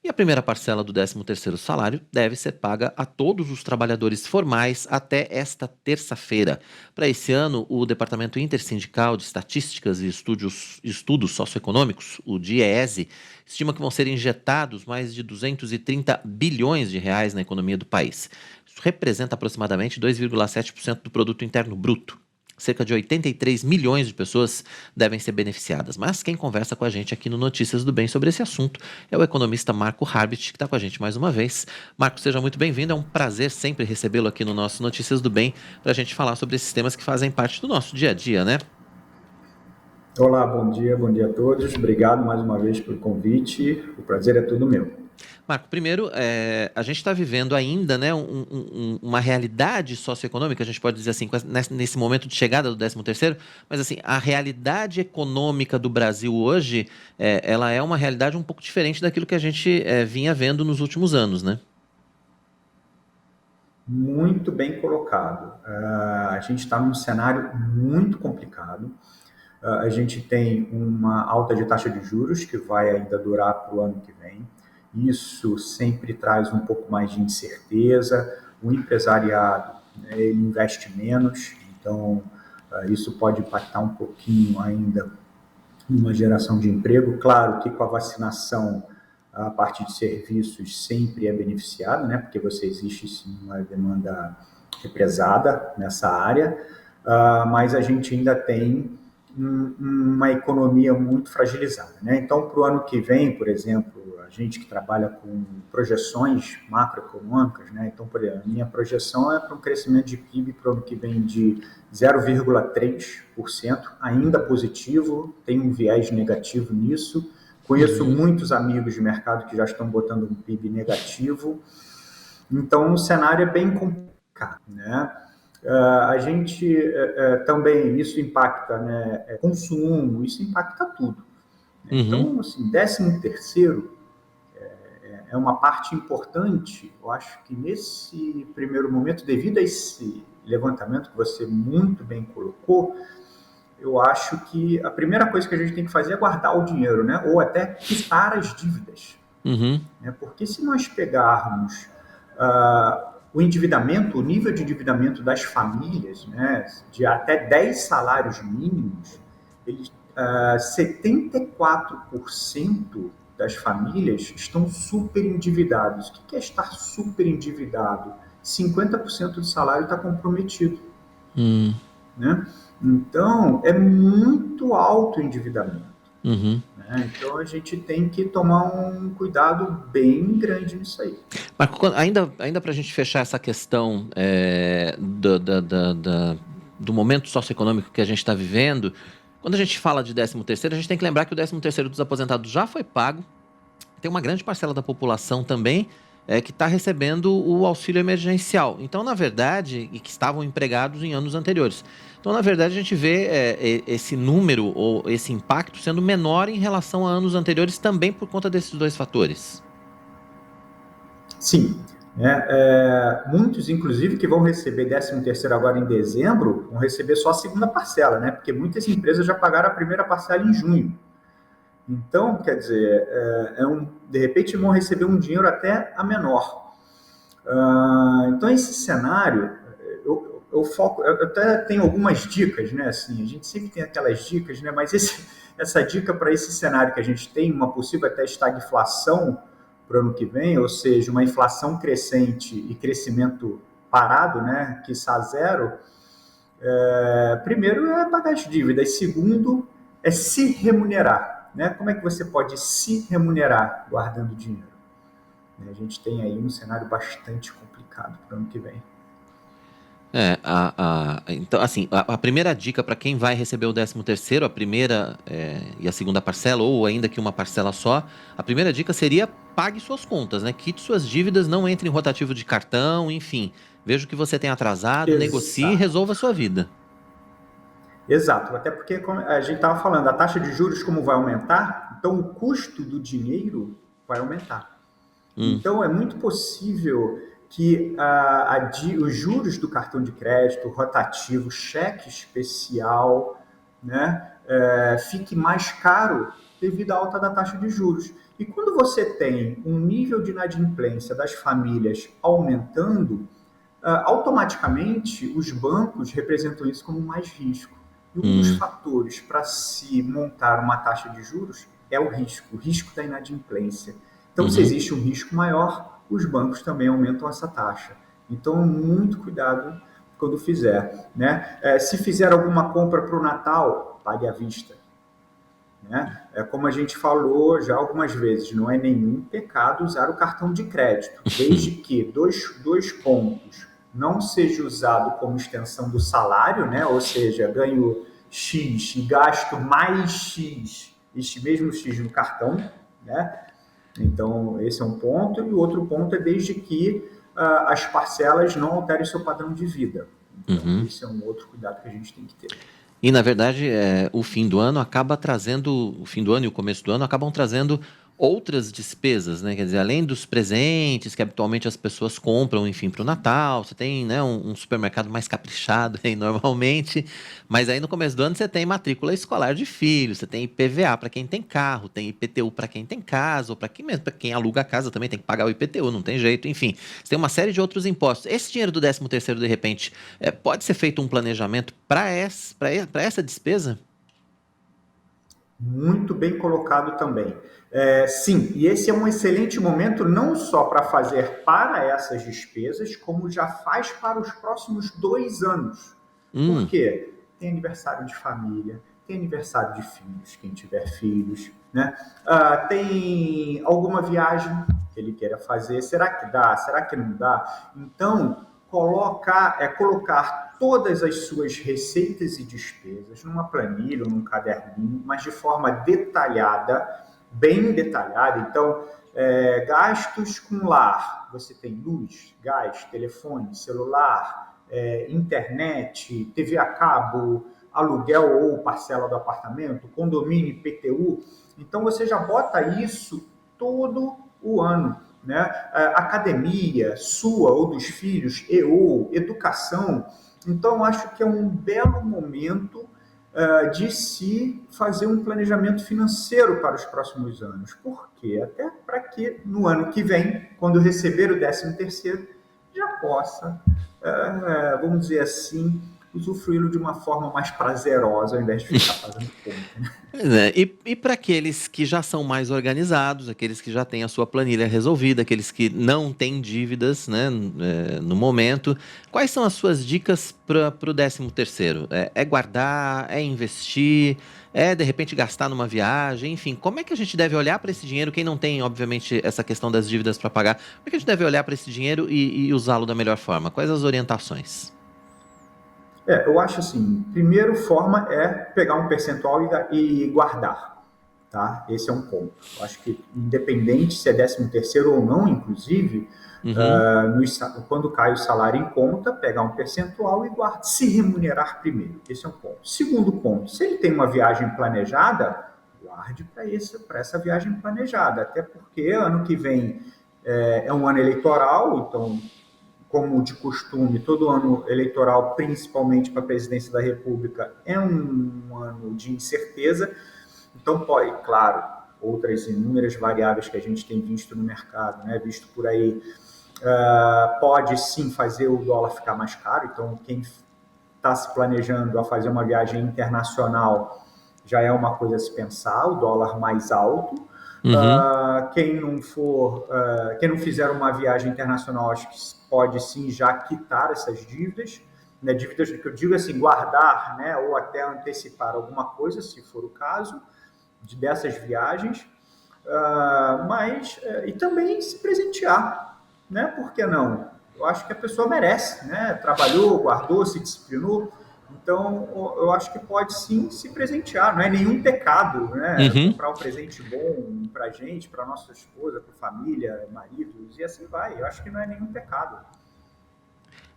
E a primeira parcela do 13º salário deve ser paga a todos os trabalhadores formais até esta terça-feira. Para esse ano, o Departamento Intersindical de Estatísticas e Estudos Socioeconômicos, o DIEESE, estima que vão ser injetados mais de 230 bilhões de reais na economia do país. Isso representa aproximadamente 2,7% do produto interno bruto. Cerca de 83 milhões de pessoas devem ser beneficiadas. Mas quem conversa com a gente aqui no Notícias do Bem sobre esse assunto é o economista Marco Harbit, que está com a gente mais uma vez. Marco, seja muito bem-vindo. É um prazer sempre recebê-lo aqui no nosso Notícias do Bem para a gente falar sobre esses temas que fazem parte do nosso dia a dia, né? Olá, bom dia a todos. Obrigado mais uma vez pelo convite. O prazer é todo meu. Marco, primeiro, a gente está vivendo ainda, né, uma realidade socioeconômica, a gente pode dizer assim, nesse momento de chegada do 13º, mas assim, a realidade econômica do Brasil hoje, ela é uma realidade um pouco diferente daquilo que a gente vinha vendo nos últimos anos, né? Muito bem colocado. A gente está num cenário muito complicado. A gente tem uma alta de taxa de juros que vai ainda durar para o ano que vem. Isso sempre traz um pouco mais de incerteza. O empresariado, né, ele investe menos, então isso pode impactar um pouquinho ainda numa geração de emprego. Claro que com a vacinação a parte de serviços sempre é beneficiada, né? Porque você existe sim uma demanda represada nessa área, mas a gente ainda tem uma economia muito fragilizada, né? Então, para o ano que vem, por exemplo, a gente que trabalha com projeções macroeconômicas, né? Então, por exemplo, a minha projeção é para um crescimento de PIB para o ano que vem de 0,3%, ainda positivo, tem um viés negativo nisso. Conheço Uhum. muitos amigos de mercado que já estão botando um PIB negativo. Então, o cenário é bem complicado, né? A gente também, isso impacta, né, consumo, isso impacta tudo. Né? Uhum. Então, assim, 13º é uma parte importante. Eu acho que nesse primeiro momento, devido a esse levantamento que você muito bem colocou, eu acho que a primeira coisa que a gente tem que fazer é guardar o dinheiro, né? Ou até quitar as dívidas. Uhum. Né? Porque se nós pegarmos o endividamento, o nível de endividamento das famílias, né, de até 10 salários mínimos, 74% das famílias estão super endividadas. O que é estar super endividado? 50% do salário está comprometido. Uhum. Né? Então, é muito alto o endividamento. Uhum. Né? Então, a gente tem que tomar um cuidado bem grande nisso aí. Marco, ainda para a gente fechar essa questão do momento socioeconômico que a gente está vivendo, quando a gente fala de 13º, a gente tem que lembrar que o 13º dos aposentados já foi pago. Tem uma grande parcela da população também que está recebendo o auxílio emergencial. Então, na verdade, e que estavam empregados em anos anteriores. Então, na verdade, a gente vê esse número ou esse impacto sendo menor em relação a anos anteriores também por conta desses dois fatores. Sim. Né? Muitos, inclusive, que vão receber 13º agora em dezembro, vão receber só a segunda parcela, né? Porque muitas empresas já pagaram a primeira parcela em junho. Então, quer dizer, de repente vão receber um dinheiro até a menor. Então, esse cenário, eu foco, eu até tenho algumas dicas, né? Assim, a gente sempre tem aquelas dicas, né? Mas essa dica para esse cenário que a gente tem, uma possível até estagflação para o ano que vem, ou seja, uma inflação crescente e crescimento parado, né? Quiçá zero. Primeiro é pagar as dívidas, segundo é se remunerar. Né? Como é que você pode se remunerar guardando dinheiro? A gente tem aí um cenário bastante complicado para o ano que vem. Então, assim, a primeira dica para quem vai receber o 13º, a primeira e a segunda parcela, ou ainda que uma parcela só, a primeira dica seria pague suas contas, né? Quite suas dívidas, não entre em rotativo de cartão, enfim. Veja o que você tem atrasado, negocie e Exato. resolva a sua vida. Exato, até porque como a gente estava falando, a taxa de juros como vai aumentar, então o custo do dinheiro vai aumentar. Hum. Então é muito possível que os juros do cartão de crédito, rotativo, cheque especial, né, fique mais caro devido à alta da taxa de juros. E quando você tem um nível de inadimplência das famílias aumentando, automaticamente os bancos representam isso como mais risco. E um dos fatores para se montar uma taxa de juros é o risco da inadimplência. Então, se existe um risco maior, os bancos também aumentam essa taxa. Então, muito cuidado quando fizer, né? Se fizer alguma compra para o Natal, pague à vista. Né? Como a gente falou já algumas vezes, não é nenhum pecado usar o cartão de crédito, desde que dois pontos não seja usado como extensão do salário, né? Ou seja, ganho X e gasto mais X, este mesmo X no cartão, né? Então, esse é um ponto. E o outro ponto é desde que as parcelas não alterem seu padrão de vida. Então, esse é um outro cuidado que a gente tem que ter. E, na verdade, o fim do ano acaba trazendo, o fim do ano e o começo do ano acabam trazendo outras despesas, né? Quer dizer, além dos presentes que habitualmente as pessoas compram, enfim, para o Natal, você tem, né, um supermercado mais caprichado aí normalmente, mas aí no começo do ano você tem matrícula escolar de filhos, você tem IPVA para quem tem carro, tem IPTU para quem tem casa, ou para quem mesmo, para quem aluga a casa também tem que pagar o IPTU, não tem jeito, enfim. Você tem uma série de outros impostos. Esse dinheiro do 13º, de repente, pode ser feito um planejamento para essa despesa? Muito bem colocado também. Sim, e esse é um excelente momento não só para fazer para essas despesas, como já faz para os próximos 2 anos. Por quê? Tem aniversário de família, tem aniversário de filhos, quem tiver filhos, né? Tem alguma viagem que ele queira fazer, será que dá? Será que não dá? Então, colocar todas as suas receitas e despesas numa planilha ou num caderninho, mas de forma detalhada, bem detalhada. Então, gastos com lar, você tem luz, gás, telefone, celular, internet, TV a cabo, aluguel ou parcela do apartamento, condomínio, IPTU. Então, você já bota isso todo o ano. Né? Academia, sua ou dos filhos, educação. Então, acho que é um belo momento de se fazer um planejamento financeiro para os próximos anos. Por quê? Até para que no ano que vem, quando receber o 13º, já possa, vamos dizer assim, usufruí-lo de uma forma mais prazerosa, ao invés de ficar fazendo conta. Né? E para aqueles que já são mais organizados, aqueles que já têm a sua planilha resolvida, aqueles que não têm dívidas, né, no momento, quais são as suas dicas para o 13º? É guardar, é investir, é de repente gastar numa viagem, enfim, como é que a gente deve olhar para esse dinheiro? Quem não tem, obviamente, essa questão das dívidas para pagar, como é que a gente deve olhar para esse dinheiro e usá-lo da melhor forma? Quais as orientações? Eu acho assim, primeira forma é pegar um percentual e guardar, tá? Esse é um ponto. Eu acho que independente se é 13º ou não, inclusive, quando cai o salário em conta, pegar um percentual e guardar, se remunerar primeiro. Esse é um ponto. Segundo ponto, se ele tem uma viagem planejada, guarde para essa viagem planejada, até porque ano que vem é um ano eleitoral, então como de costume, todo ano eleitoral, principalmente para a presidência da República, é um ano de incerteza. Então, pode, claro, outras inúmeras variáveis que a gente tem visto no mercado, né, visto por aí, pode sim fazer o dólar ficar mais caro. Então, quem está se planejando a fazer uma viagem internacional já é uma coisa a se pensar, o dólar mais alto. Quem não fizer uma viagem internacional, acho que pode sim já quitar essas dívidas, né? Dívidas que eu digo assim, guardar, né? Ou até antecipar alguma coisa, se for o caso, dessas viagens, e também se presentear, né? Por que não? Eu acho que a pessoa merece, né? Trabalhou, guardou, se disciplinou. Então, eu acho que pode sim se presentear, não é nenhum pecado, né? Comprar um presente bom para a gente, para nossa esposa, para família, maridos, e assim vai. Eu acho que não é nenhum pecado.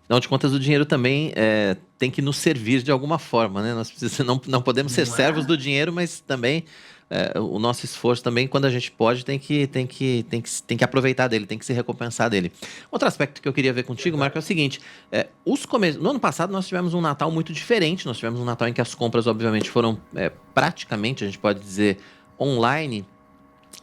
Afinal de contas, o dinheiro também tem que nos servir de alguma forma, né? Nós não podemos ser servos do dinheiro, mas também o nosso esforço também, quando a gente pode, tem que aproveitar dele, tem que se recompensar dele. Outro aspecto que eu queria ver contigo, Marco, é o seguinte: no ano passado nós tivemos um Natal muito diferente. Nós tivemos um Natal em que as compras, obviamente, foram praticamente, a gente pode dizer, online.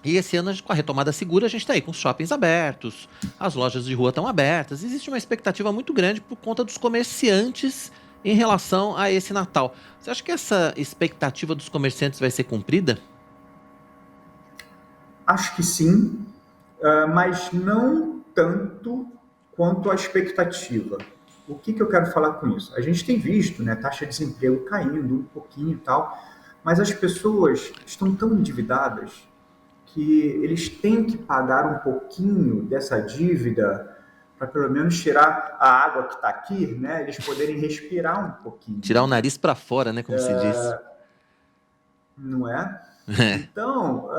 E esse ano, com a retomada segura, a gente está aí com os shoppings abertos, as lojas de rua estão abertas. Existe uma expectativa muito grande por conta dos comerciantes em relação a esse Natal. Você acha que essa expectativa dos comerciantes vai ser cumprida? Acho que sim, mas não tanto quanto a expectativa. O que eu quero falar com isso? A gente tem visto, né, taxa de desemprego caindo um pouquinho e tal, mas as pessoas estão tão endividadas que eles têm que pagar um pouquinho dessa dívida para pelo menos tirar a água que está aqui, né? Eles poderem respirar um pouquinho, Tirar o nariz para fora, né, como se diz. não é? Então,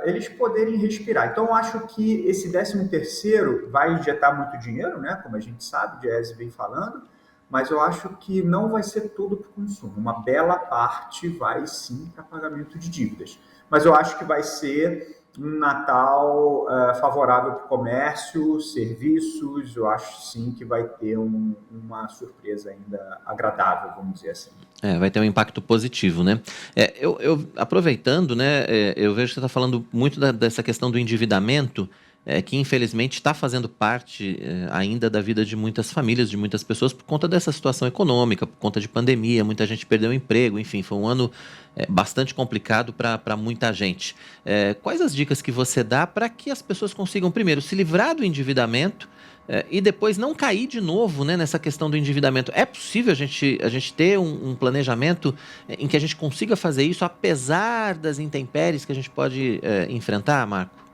eles poderem respirar. Então, eu acho que esse 13º vai injetar muito dinheiro, né? Como a gente sabe, o Diese vem falando, mas eu acho que não vai ser todo para o consumo. Uma bela parte vai sim para pagamento de dívidas. Mas eu acho que vai ser um Natal favorável para o comércio, serviços. Eu acho sim que vai ter uma surpresa ainda agradável, vamos dizer assim. Vai ter um impacto positivo, né? Aproveitando, né, eu vejo que você está falando muito dessa questão do endividamento, que infelizmente está fazendo parte ainda da vida de muitas famílias, de muitas pessoas, por conta dessa situação econômica, por conta de pandemia, muita gente perdeu o emprego, enfim, foi um ano bastante complicado para muita gente. Quais as dicas que você dá para que as pessoas consigam, primeiro, se livrar do endividamento, e depois não cair de novo, né, nessa questão do endividamento? É possível a gente ter um planejamento em que a gente consiga fazer isso, apesar das intempéries que a gente pode enfrentar, Marco?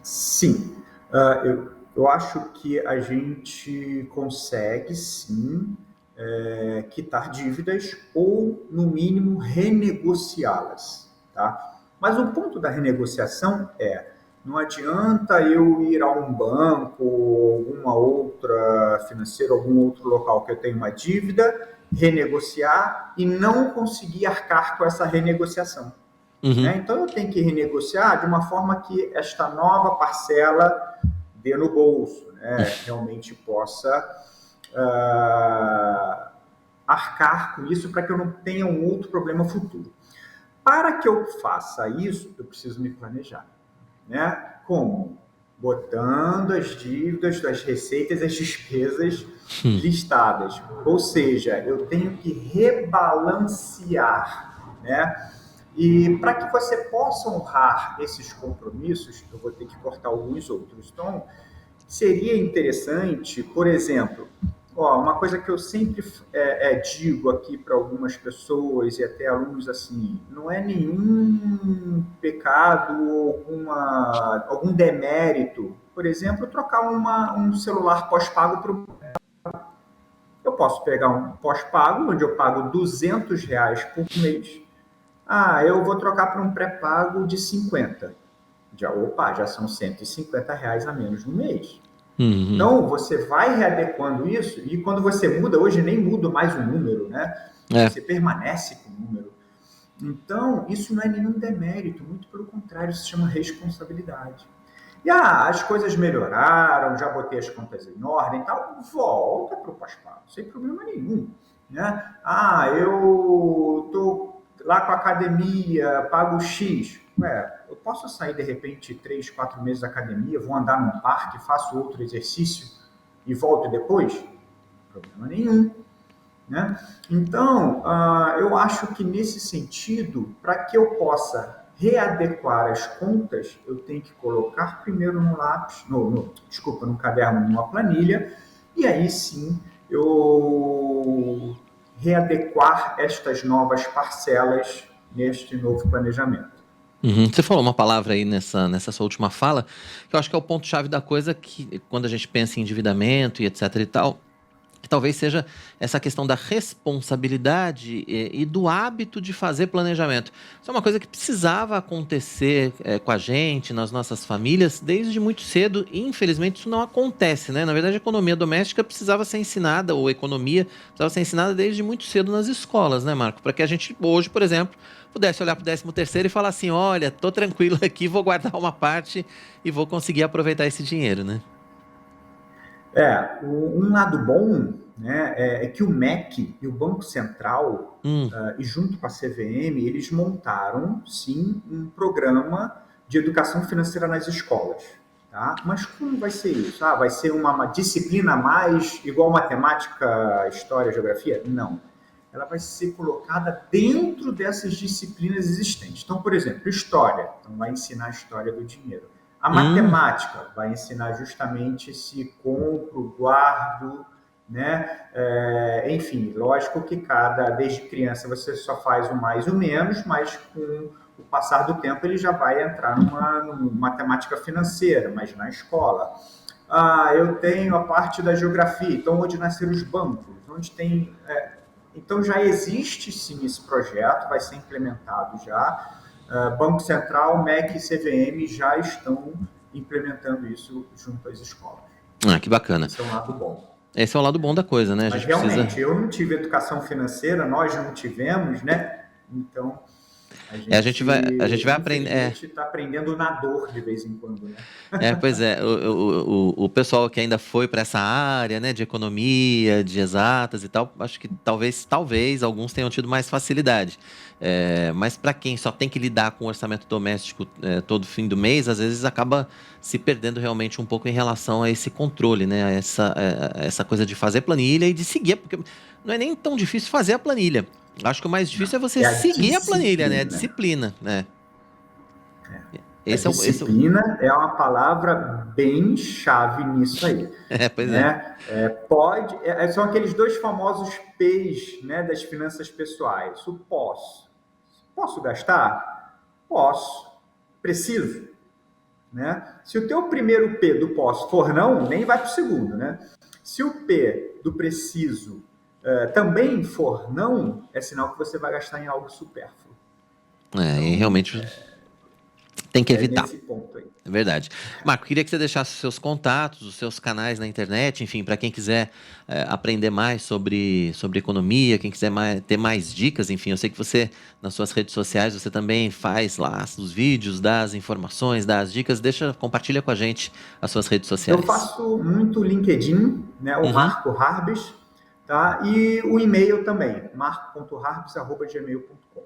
Sim, eu acho que a gente consegue sim quitar dívidas ou, no mínimo, renegociá-las, tá? Mas o ponto da renegociação não adianta eu ir a um banco, alguma outra financeira, algum outro local que eu tenho uma dívida, renegociar e não conseguir arcar com essa renegociação. Uhum. Né? Então, eu tenho que renegociar de uma forma que esta nova parcela dê no bolso, né? Realmente possa arcar com isso para que eu não tenha um outro problema futuro. Para que eu faça isso, eu preciso me planejar. Né? Como? Botando as dívidas, as receitas, as despesas listadas. Ou seja, eu tenho que rebalancear, né? E para que você possa honrar esses compromissos, eu vou ter que cortar alguns outros. Então, seria interessante, por exemplo, uma coisa que eu sempre digo aqui para algumas pessoas e até alunos assim, não é nenhum pecado ou algum demérito, por exemplo, trocar um celular pós-pago por um. Eu posso pegar um pós-pago, onde eu pago R$ 200 por mês. Eu vou trocar para um pré-pago de 50. Já são R$ 150 a menos no mês. Uhum. Então, você vai readequando isso, e quando você muda, hoje nem muda mais o número, né? Você permanece com o número. Então, isso não é nenhum demérito, muito pelo contrário, se chama responsabilidade. E as coisas melhoraram, já botei as contas em ordem e tal, volta para o pós-pago, sem problema nenhum. Né? Eu estou lá com a academia, pago X. Eu posso sair de repente 3, 4 meses da academia, vou andar num parque, faço outro exercício e volto depois? Problema nenhum. Né? Então, eu acho que nesse sentido, para que eu possa readequar as contas, eu tenho que colocar primeiro no lápis, no caderno, numa planilha, e aí sim eu readequar estas novas parcelas neste novo planejamento. Uhum. Você falou uma palavra aí nessa sua última fala, que eu acho que é o ponto-chave da coisa, que quando a gente pensa em endividamento e etc e tal, que talvez seja essa questão da responsabilidade e do hábito de fazer planejamento. Isso é uma coisa que precisava acontecer com a gente, nas nossas famílias, desde muito cedo, e infelizmente isso não acontece, né? Na verdade, a economia doméstica precisava ser ensinada, ou economia precisava ser ensinada desde muito cedo nas escolas, né, Marco? Para que a gente hoje, por exemplo, pudesse olhar para o 13º e falar assim, olha, tô tranquilo aqui, vou guardar uma parte e vou conseguir aproveitar esse dinheiro, né? Um lado bom né, é que o MEC e o Banco Central, Hum, e junto com a CVM, eles montaram, sim, um programa de educação financeira nas escolas. Tá? Mas como vai ser isso? Vai ser uma disciplina a mais, igual matemática, história, geografia? Não. Ela vai ser colocada dentro dessas disciplinas existentes. Então, por exemplo, história. Então, vai ensinar a história do dinheiro. A hum. matemática vai ensinar justamente se compro, guardo, né? Enfim, lógico que desde criança você só faz o mais e o menos, mas com o passar do tempo ele já vai entrar numa matemática financeira, mas na escola. Eu tenho a parte da geografia, então onde nasceram os bancos, onde tem. Então já existe sim esse projeto, vai ser implementado já. Banco Central, MEC e CVM já estão implementando isso junto às escolas. Ah, que bacana. Esse é um lado bom. Esse é o lado bom da coisa, né? A Mas gente precisa. realmente, eu não tive educação financeira, nós não tivemos, né? Então, a A gente gente, vai aprender. infelizmente, está aprendendo na dor de vez em quando, né? Pois é, o pessoal que ainda foi para essa área, né, de economia, de exatas e tal, acho que talvez alguns tenham tido mais facilidade. Mas para quem só tem que lidar com o orçamento doméstico todo fim do mês, às vezes acaba se perdendo realmente um pouco em relação a esse controle, né, a essa coisa de fazer planilha e de seguir, porque não é nem tão difícil fazer a planilha. Acho que o mais Não, difícil é você é a seguir a planilha, né, a disciplina. disciplina, né. A disciplina é uma palavra bem chave nisso aí, Pois é. né? São aqueles dois famosos P's, né, das finanças pessoais. O posso. Posso gastar? Posso. Preciso? Né? Se o teu primeiro P do posso for não, nem vai para o segundo, né? Se o P do preciso também for não, é sinal que você vai gastar em algo supérfluo. E Então, realmente tem que é evitar. nesse ponto aí. É verdade. Marco, queria que você deixasse os seus contatos, os seus canais na internet, enfim, para quem quiser aprender mais sobre economia, quem quiser ter mais dicas, enfim, eu sei que você, nas suas redes sociais, você também faz lá os vídeos, dá as informações, dá as dicas, compartilha com a gente as suas redes Eu sociais. faço muito LinkedIn, né, o Uhum. Marco Harbis, tá? E o e-mail também, marco.harbis@gmail.com.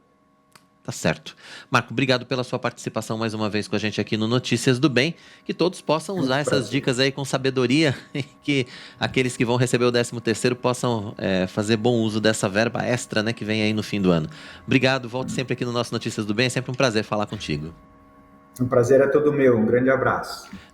Tá certo. Marco, obrigado pela sua participação mais uma vez com a gente aqui no Notícias do Bem. Que todos possam É um usar essas prazer. dicas aí com sabedoria e que aqueles que vão receber o 13º possam fazer bom uso dessa verba extra, né, que vem aí no fim do ano. Obrigado, volte sempre aqui no nosso Notícias do Bem. É sempre um prazer falar contigo. Um prazer é todo meu. Um grande abraço.